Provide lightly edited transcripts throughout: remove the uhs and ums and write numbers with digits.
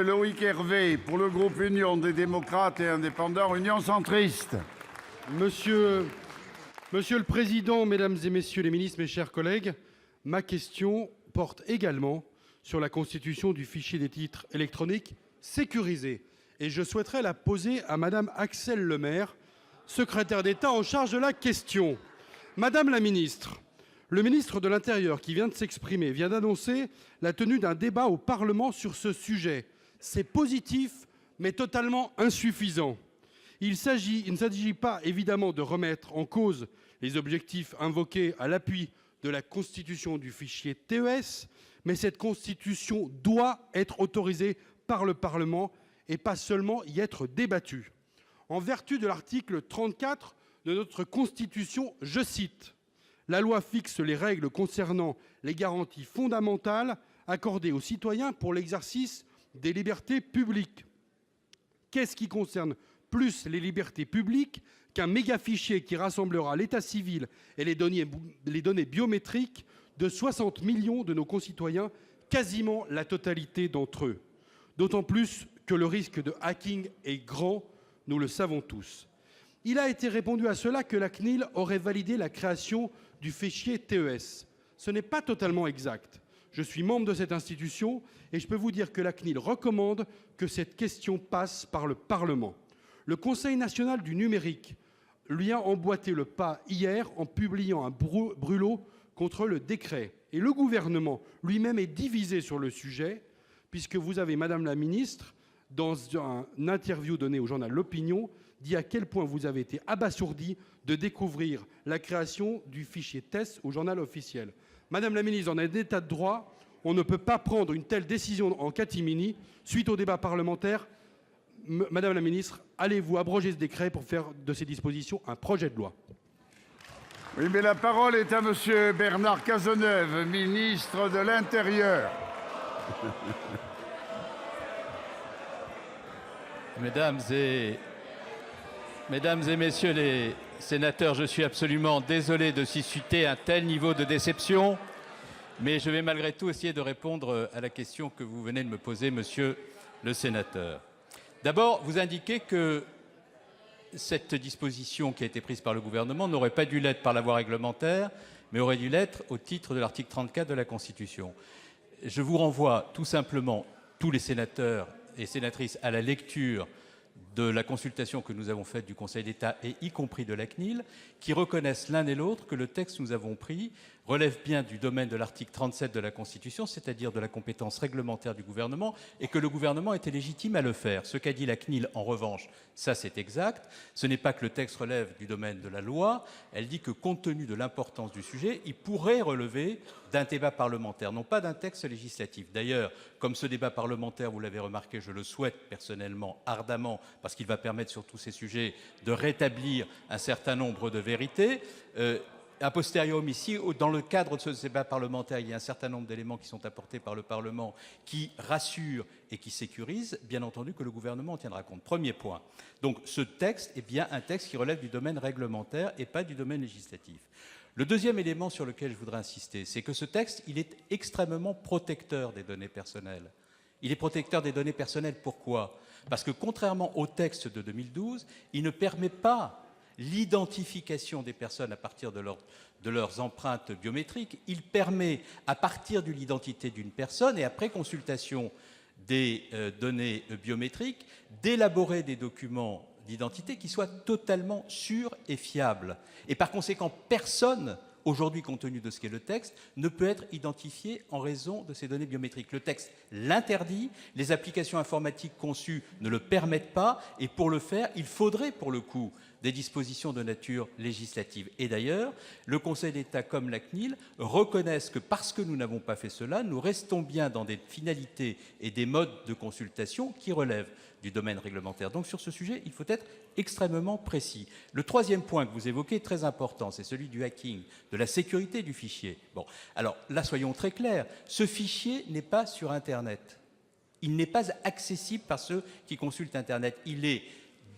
Loïc Hervé, pour le groupe Union des démocrates et indépendants, Union centriste. Monsieur le Président, Mesdames et Messieurs les ministres, mes chers collègues, ma question porte également sur la constitution du fichier des titres électroniques sécurisés. Et je souhaiterais la poser à Madame Axelle Lemaire, secrétaire d'État en charge de la question. Madame la ministre, le ministre de l'Intérieur qui vient de s'exprimer vient d'annoncer la tenue d'un débat au Parlement sur ce sujet. C'est positif, mais totalement insuffisant. Il ne s'agit pas évidemment de remettre en cause les objectifs invoqués à l'appui de la constitution du fichier TES, mais cette constitution doit être autorisée par le Parlement et pas seulement y être débattue. En vertu de l'article 34 de notre Constitution, je cite, « La loi fixe les règles concernant les garanties fondamentales accordées aux citoyens pour l'exercice des libertés publiques. » Qu'est-ce qui concerne plus les libertés publiques qu'un méga-fichier qui rassemblera l'état civil et les données biométriques de 60 millions de nos concitoyens, quasiment la totalité d'entre eux. D'autant plus que le risque de hacking est grand, nous le savons tous. Il a été répondu à cela que la CNIL aurait validé la création du fichier TES. Ce n'est pas totalement exact. Je suis membre de cette institution et je peux vous dire que la CNIL recommande que cette question passe par le Parlement. Le Conseil national du numérique lui a emboîté le pas hier en publiant un brûlot contre le décret. Et le gouvernement lui-même est divisé sur le sujet, puisque vous avez, Madame la Ministre, dans une interview donnée au journal L'Opinion, dit à quel point vous avez été abasourdi de découvrir la création du fichier TES au journal officiel. Madame la Ministre, dans un état de droit, on ne peut pas prendre une telle décision en catimini suite au débat parlementaire. Madame la Ministre, allez-vous abroger ce décret pour faire de ces dispositions un projet de loi? Oui, mais la parole est à Monsieur Bernard Cazeneuve, ministre de l'Intérieur. Mesdames et messieurs les sénateurs, je suis absolument désolé de susciter un tel niveau de déception, mais je vais malgré tout essayer de répondre à la question que vous venez de me poser, monsieur le sénateur. D'abord, vous indiquez que cette disposition qui a été prise par le gouvernement n'aurait pas dû l'être par la voie réglementaire, mais aurait dû l'être au titre de l'article 34 de la Constitution. Je vous renvoie tout simplement, tous les sénateurs et sénatrices, à la lecture de la consultation que nous avons faite du Conseil d'État et y compris de la CNIL, qui reconnaissent l'un et l'autre que le texte que nous avons pris relève bien du domaine de l'article 37 de la Constitution, c'est-à-dire de la compétence réglementaire du gouvernement, et que le gouvernement était légitime à le faire. Ce qu'a dit la CNIL, en revanche, ça c'est exact. Ce n'est pas que le texte relève du domaine de la loi, elle dit que compte tenu de l'importance du sujet, il pourrait relever d'un débat parlementaire, non pas d'un texte législatif. D'ailleurs, comme ce débat parlementaire, vous l'avez remarqué, je le souhaite personnellement, ardemment, parce qu'il va permettre sur tous ces sujets de rétablir un certain nombre de vérités. A posteriori, ici, dans le cadre de ce débat parlementaire, il y a un certain nombre d'éléments qui sont apportés par le Parlement qui rassurent et qui sécurisent. Bien entendu que le gouvernement en tiendra compte. Premier point. Donc ce texte est bien un texte qui relève du domaine réglementaire et pas du domaine législatif. Le deuxième élément sur lequel je voudrais insister, c'est que ce texte, il est extrêmement protecteur des données personnelles. Il est protecteur des données personnelles. Pourquoi? Parce que contrairement au texte de 2012, il ne permet pas l'identification des personnes à partir de leurs empreintes biométriques. Il permet, à partir de l'identité d'une personne et après consultation des données biométriques, d'élaborer des documents d'identité qui soient totalement sûrs et fiables. Et par conséquent, personne, aujourd'hui, compte tenu de ce qu'est le texte, ne peut être identifié en raison de ces données biométriques. Le texte l'interdit, les applications informatiques conçues ne le permettent pas, et pour le faire, il faudrait, pour le coup, des dispositions de nature législative. Et d'ailleurs, le Conseil d'État comme la CNIL reconnaissent que parce que nous n'avons pas fait cela, nous restons bien dans des finalités et des modes de consultation qui relèvent du domaine réglementaire. Donc sur ce sujet, il faut être extrêmement précis. Le troisième point que vous évoquez est très important, c'est celui du hacking, de la sécurité du fichier. Bon, alors là, soyons très clairs, ce fichier n'est pas sur Internet. Il n'est pas accessible par ceux qui consultent Internet. Il est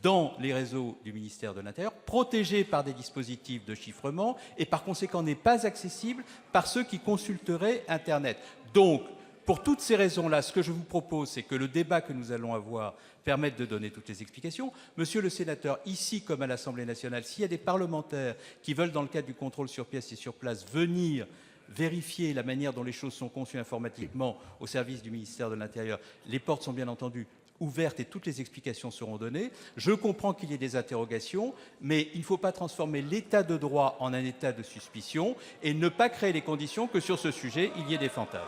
dans les réseaux du ministère de l'Intérieur, protégé par des dispositifs de chiffrement et par conséquent n'est pas accessible par ceux qui consulteraient Internet. Donc, Pour toutes ces raisons-là, ce que je vous propose, c'est que le débat que nous allons avoir permette de donner toutes les explications. Monsieur le sénateur, ici comme à l'Assemblée nationale, s'il y a des parlementaires qui veulent, dans le cadre du contrôle sur pièces et sur place, venir vérifier la manière dont les choses sont conçues informatiquement au service du ministère de l'Intérieur, les portes sont bien entendu ouvertes et toutes les explications seront données. Je comprends qu'il y ait des interrogations, mais il ne faut pas transformer l'état de droit en un état de suspicion et ne pas créer les conditions que sur ce sujet, il y ait des fantasmes.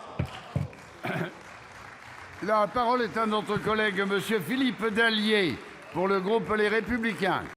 La parole est à notre collègue Monsieur Philippe Dallier pour le groupe Les Républicains.